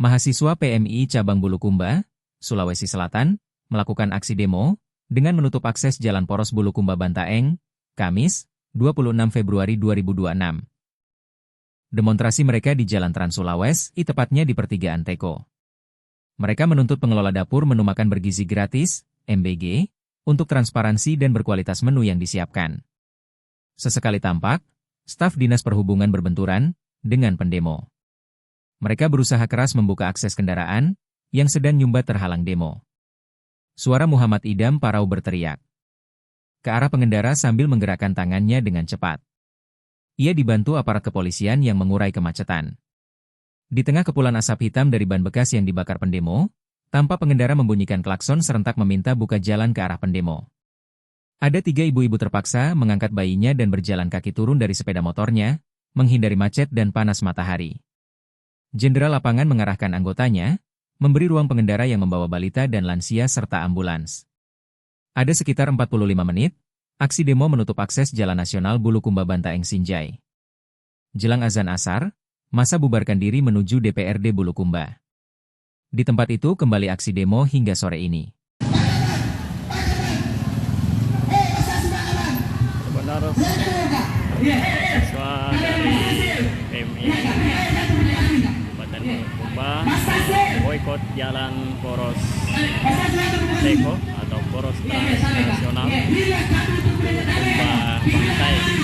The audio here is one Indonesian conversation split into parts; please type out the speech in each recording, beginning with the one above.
Mahasiswa PMI Cabang Bulukumba, Sulawesi Selatan, melakukan aksi demo dengan menutup akses Jalan Poros Bulukumba Bantaeng, Kamis, 26 Februari 2026. Demonstrasi mereka di Jalan Trans Sulawesi, tepatnya di pertigaan Teko. Mereka menuntut pengelola dapur menu makan bergizi gratis, MBG, untuk transparansi dan berkualitas menu yang disiapkan. Sesekali tampak, staf Dinas Perhubungan berbenturan dengan pendemo. Mereka berusaha keras membuka akses kendaraan yang sedang nyumbat terhalang demo. Suara Muhammad Idam Parau berteriak ke arah pengendara sambil menggerakkan tangannya dengan cepat. Ia dibantu aparat kepolisian yang mengurai kemacetan. Di tengah kepulan asap hitam dari ban bekas yang dibakar pendemo, tampak pengendara membunyikan klakson serentak meminta buka jalan ke arah pendemo. Ada 3 ibu-ibu terpaksa mengangkat bayinya dan berjalan kaki turun dari sepeda motornya, menghindari macet dan panas matahari. Jenderal lapangan mengarahkan anggotanya, memberi ruang pengendara yang membawa balita dan lansia serta ambulans. Ada sekitar 45 menit, aksi demo menutup akses Jalan Nasional Bulukumba Bantaeng Sinjai. Jelang azan asar, massa bubarkan diri menuju DPRD Bulukumba. Di tempat itu kembali aksi demo hingga sore ini. Sebenarnya siswa dari PMI Kabupaten Bulukumba boikot Jalan Poros Teko atau Poros Nasional Bulukumba Bantaeng.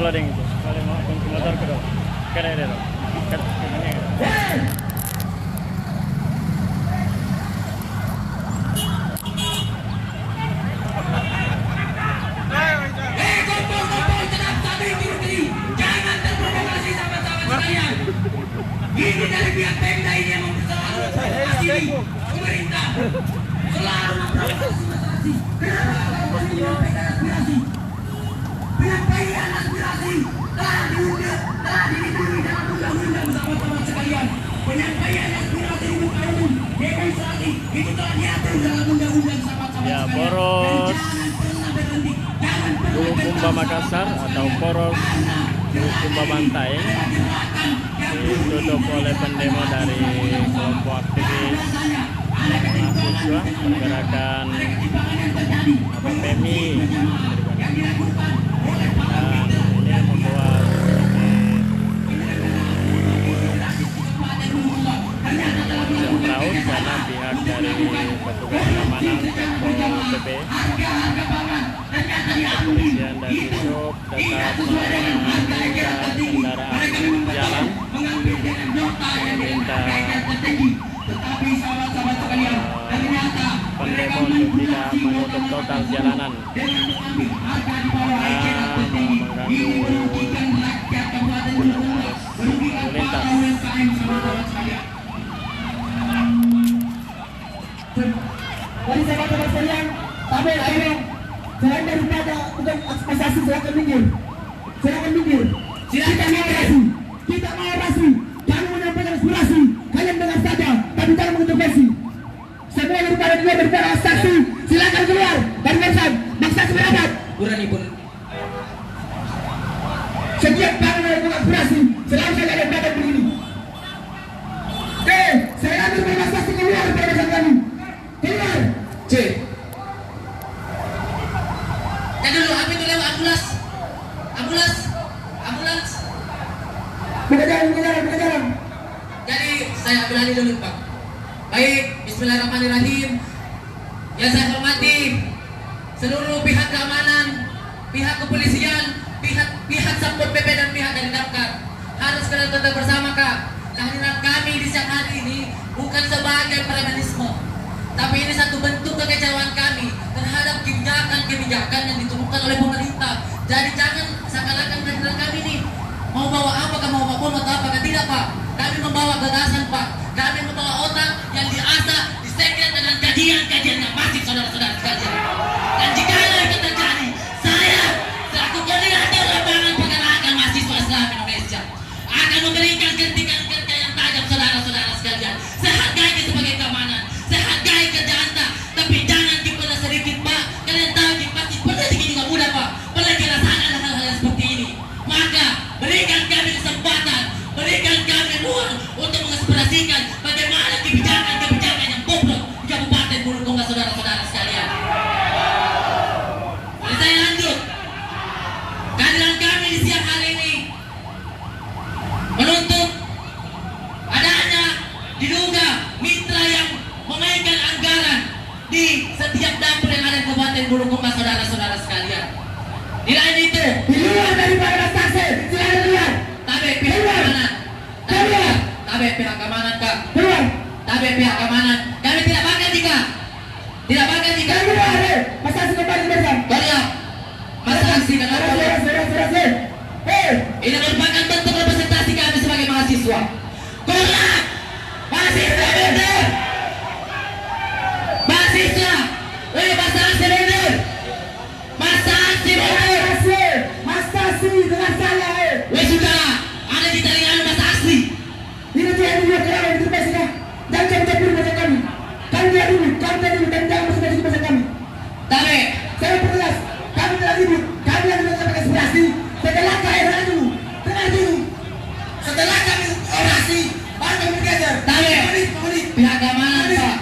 Loading itu. Kalau mau kunci motor ke dong. Keren deh dong. Ini dari pihak Pemda ini yang memprovokasi pemerintah selalu memprovokasi masyarakat. Kenapa menyampaikan aspirasi? Penyampaian aspirasi telah dilindungi dalam undang-undang sahabat-sahabat sekalian. Penyampaian aspirasi di muka umum demonstrasi itu telah diatur dalam undang-undang sahabat-sahabat Ya, sekalian. Poros Bulukumba Makassar atau Poros Bulukumba Bantaeng ditutup oleh pendemo dari kelompok aktivis mahasiswa pergerakan PMI dan ini membuat raut karena pihak dari petugas keamanan Satpol PP kepolisian dan Dishub tetap mengamankan kendaraan jalan meminta pendemo untuk tidak menutup total jalanan karena mengganggu lalu lintas. Mari saya katakan sekalian, tabel akhirnya selain daripada untuk ekspektasi silakan minggir. Silakan minggir. Kita mau orasi. Kita mau orasi. Kami menyampaikan aspirasi. Kalian dengar saja, tapi jangan mengintervensi. Semua daripada dia daripada saksi, silakan keluar dari barisan. Maksa seperapat. Kurang pun. Setiap kali melakukan aspirasi, selalu saya ada berada begini. Oke, saya ambil bebas saksi keluar dari barisan kami. Keluar. C. Jangan dulu, apa itu lewat ambulans? Ambulans. Buka jalan. Jadi saya ambil alih dulu, Pak. Baik, bismillahirrahmanirrahim. Yang saya hormati seluruh pihak keamanan, pihak kepolisian, pihak Satpol PP sekalian tetap bersama Kak. Kehadiran kami di siang hari ini bukan sebagai premanisme, tapi ini satu bentuk kekecewaan kami terhadap kebijakan-kebijakan yang ditentukan oleh pemerintah. Jadi jangan seakan-akan kehadiran kami ini mau bawa apakah mau bom atau apakah tidak Pak. Kami membawa gagasan Pak. Kami membawa otak yang diasah, disekret dengan kajian-kajian yang masif saudara-saudara sekalian. Dan jika itu terjadi, saya selaku koordinator lapangan pergerakan mahasiswa Islam Indonesia akan memberikan kritikan-kritikan yang tajam saudara-saudara sekalian. Saya hargai sebagai keamanan, saya hargai kerja Anda, tapi jangan dipernah sedikit Pak. Kalian tahu pasti pernah sedikit juga mudah Pak. Pernah dirasakan hal-hal yang seperti ini. Maka berikan kami kesempatan, berikan kami ruang untuk mengekspresikan bagaimana kebijakan-kebijakan yang bobrok di Kabupaten Bulukumba saudara-saudara sekalian. Jadi saya lanjut. Kehadiran kami di siang hari ini menuntut adanya diduga mitra yang memainkan anggaran di setiap dapur yang ada di Kabupaten Bulukumba saudara-saudara sekalian. Di lain itu, Di luar daripada saksi, silakan keluar. tabe pihak keamanan, tabe pihak keamanan Kak, Keluar. tabe pihak keamanan. Kami tidak bakal jika, tidak bakal jika. Keluar. Masa kembali bersam. Banyak masa aksi dan apa? Beres. Hei, Ini merupakan bentuk representasi kami sebagai mahasiswa. Kolak, mahasiswa bener, mahasiswa, masa aksi bener, masa aksi bener. masa sini dengan saya. Wes sudah, ada di telinga masa aksi. Ini dia dulu kerana itu sudah. Dan jangan campur masa kami. Kami tidak dulu dan jangan masuk ke masa kami. Tabe, Saya pertegas, kami tidak ribut, kami yang melakukan aspirasi. Setelah kehadiran dulu, tenang dulu. Setelah kami orasi, baru kami belajar. tabe, Menit. pihak keamanan Pak.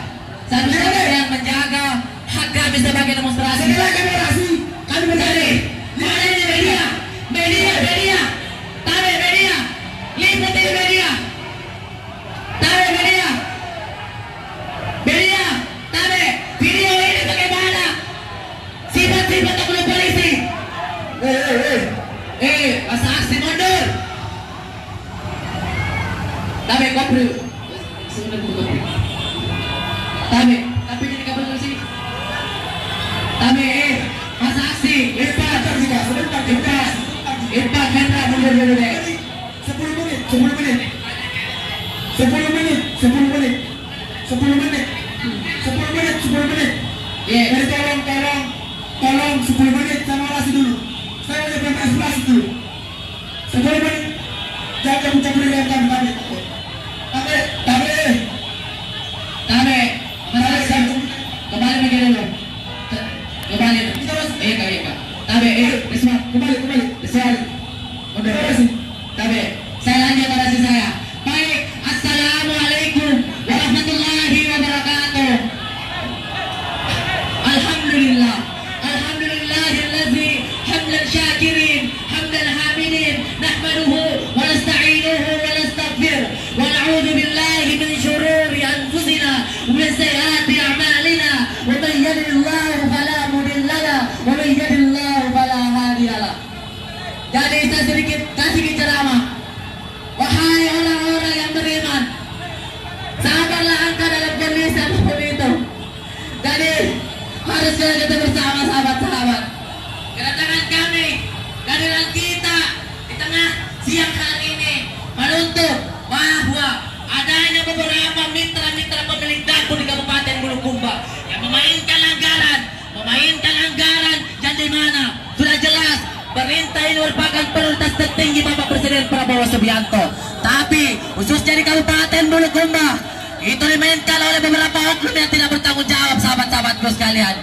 Seharusnya kalian menjaga hak kami sebagai demonstrasi. Setelah kami orasi, kami Jadi, belajar. mana ini media, tabe media, lihat ini media, tabe media, tabe video ini bagaimana? Sifat-sifat oknum polisi. Masa aksi mundur. Tabe kopri, sebenarnya kopri. Tabe, tapi ini kapan polisi? Tabe, masa aksi, Irfan, Hendra mundur dulu deh. 10 menit. Iya. Jadi tolong 10 menit sama orasi dulu. Saya udah berangkat aspirasi dulu. 10 menit. Jangan mencampuri dengan kami. Tabe, masa aksi, kembali lagi dulu. Kembali. Kak. Tabe, Risma, Kembali. Risma, mundur. Tabe, saya lanjut orasi saya. Baik, assalamualaikum warahmatullahi wabarakatuh. Alhamdulillah, alhamdulillahillazi hamdan syakirin, hamdan hamidin, nahmaduhu wa nasta'inuhu wa nastaghfir wa na'udzu billahi min syururi anfusina wa min sayyiati a'malina wa may yahdihillahu fala mudilla lahu wa may yudlil fala hadiya lahu. Jadi saya sedikit kasih ceramah. Wahai orang-orang yang beriman, sabarlah engkau dalam kondisi apapun itu. Jadi harusnya kita bersama sahabat-sahabat. Kedatangan kami, kehadiran kita di tengah siang hari ini menuntut bahwa adanya beberapa mitra-mitra pemilik dapur di Kabupaten Bulukumba yang memainkan anggaran yang di mana sudah jelas perintah ini merupakan prioritas tertinggi Bapak Presiden Prabowo Subianto. Tapi khususnya di Kabupaten Bulukumba itu dimainkan oleh beberapa oknum yang tidak bertanggung jawab sahabat-sahabatku sekalian.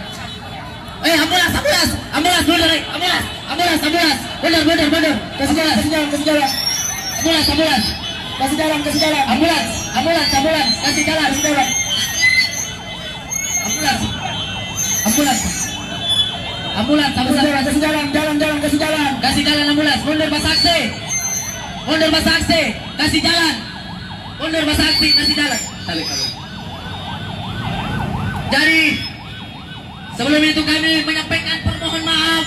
Ambulans, mundur. Kasih jalan. Ambulans, kasih jalan ambulans. Mundur Mas Aksi, kasih jalan. Tarik. Jadi sebelum itu kami menyampaikan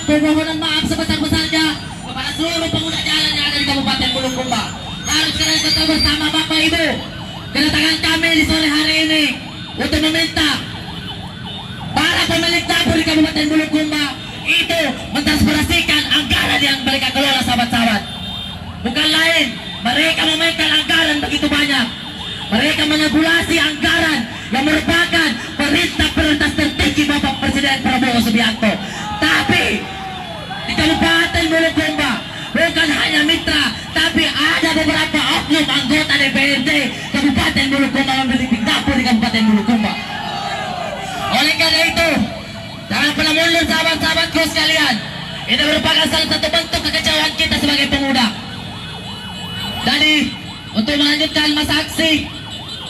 permohonan maaf sebesar-besarnya kepada seluruh pengguna jalan yang ada di Kabupaten Bulukumba harus kalian tetap bersama Bapak Ibu. Kedatangan kami di sore hari ini untuk meminta para pemilik dapur di Kabupaten Bulukumba itu mentransferasikan anggaran yang mereka kelola, sahabat-sahabat. Bukan lain, mereka memainkan anggaran begitu banyak. Mereka manipulasi anggaran yang merupakan perintah prioritas tertinggi Bapak Presiden Prabowo Subianto. Tapi di Kabupaten Bulukumba bukan hanya mitra, tapi ada beberapa oknum anggota DPRD Kabupaten Bulukumba memiliki dapur di Kabupaten Bulukumba. Oleh karena itu, jangan pernah mundur sahabat-sahabatku sekalian. Ini merupakan salah satu bentuk kekecewaan kita sebagai pemuda. Jadi, untuk melanjutkan masa aksi,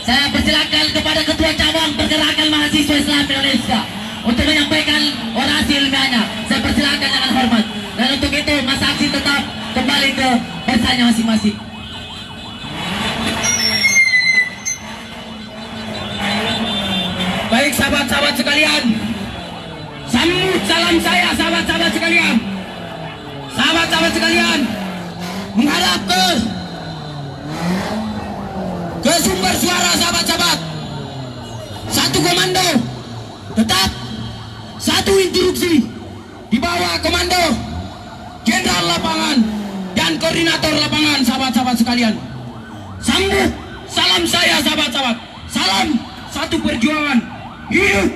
saya persilakan kepada Ketua Cabang Pergerakan Mahasiswa Islam Indonesia untuk menyampaikan orasi ilmiahnya. Saya persilakan dengan hormat. Dan untuk itu, masa aksi tetap kembali ke pesannya masing-masing. Baik sahabat-sahabat sekalian, sambut salam saya sahabat-sahabat sekalian. Sahabat-sahabat sekalian, menghadap ke sumber suara sahabat-sahabat. Satu komando, tetap satu instruksi di bawah komando Jenderal Lapangan dan Koordinator Lapangan, sahabat-sahabat sekalian. Sambut salam saya sahabat-sahabat. Salam satu perjuangan. Hidup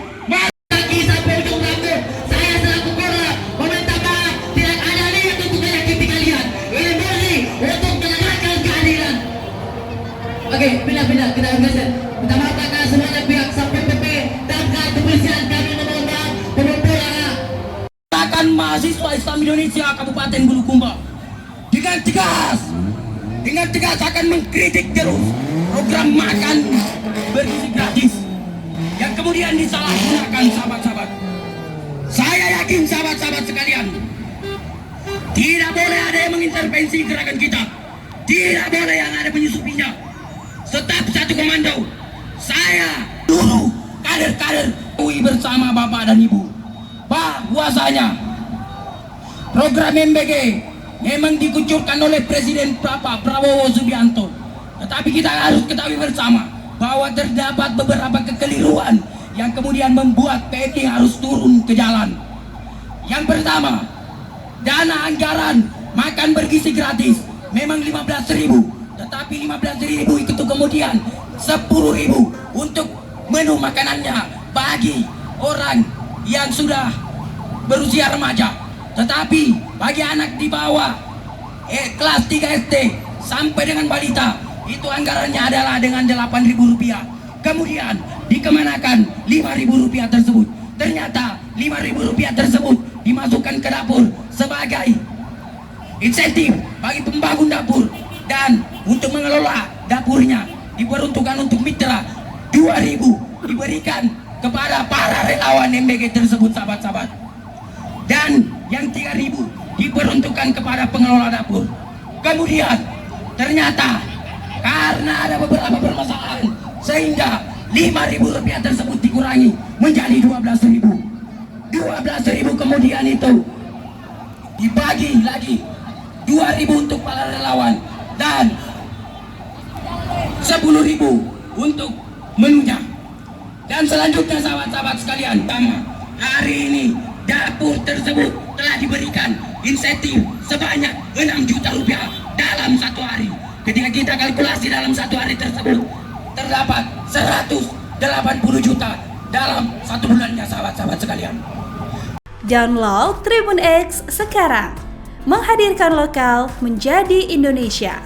Kaki sampai ujung rambut, saya selaku Korla meminta maaf. Tidak ada niat untuk menyakiti kalian. Ini murni untuk menegakkan keadilan. Oke, pindah kita geser. Minta maaf karena semuanya pihak Satpol PP dan kepolisian. Kami memohon maaf berpulang. Gerakan Mahasiswa Islam Indonesia Kabupaten Bulukumba dengan tegas akan mengkritik terus program makan bergizi gratis yang kemudian disalahgunakan sahabat-sahabat. Saya yakin sahabat-sahabat sekalian, tidak boleh ada yang mengintervensi gerakan kita, tidak boleh yang ada menyusupinya. Tetap satu komando. Saya seluruh kader-kader UI bersama Bapak dan Ibu bahwasanya program MBG memang dikucurkan oleh Presiden Bapak Prabowo Subianto. Tetapi kita harus ketahui bersama bahwa terdapat beberapa kekeliruan yang kemudian membuat PMI harus turun ke jalan. Yang pertama, dana anggaran makan bergizi gratis memang 15.000, tetapi 15.000 itu kemudian 10.000 untuk menu makanannya bagi orang yang sudah berusia remaja. Tetapi bagi anak di bawah kelas 3 SD sampai dengan balita, itu anggarannya adalah dengan Rp8.000. Kemudian dikemanakan Rp5.000 tersebut? Ternyata Rp5.000 tersebut dimasukkan ke dapur sebagai insentif bagi pembangun dapur, dan untuk mengelola dapurnya diperuntukkan untuk mitra. 2.000 diberikan kepada para relawan MBG tersebut, sahabat-sahabat. Dan yang 3.000 diperuntukkan kepada pengelola dapur. Kemudian ternyata karena ada beberapa permasalahan sehingga Rp5.000 tersebut dikurangi menjadi 12.000. 12.000 kemudian itu dibagi lagi 2.000 untuk para relawan dan 10.000 untuk menunya. Dan selanjutnya sahabat-sahabat sekalian, hari ini dapur tersebut telah diberikan insentif sebanyak Rp6 juta dalam satu hari. Ketika kita kalkulasi dalam satu hari tersebut terdapat 180 juta dalam satu bulannya, sahabat-sahabat sekalian. Download Tribun X sekarang, menghadirkan lokal menjadi Indonesia.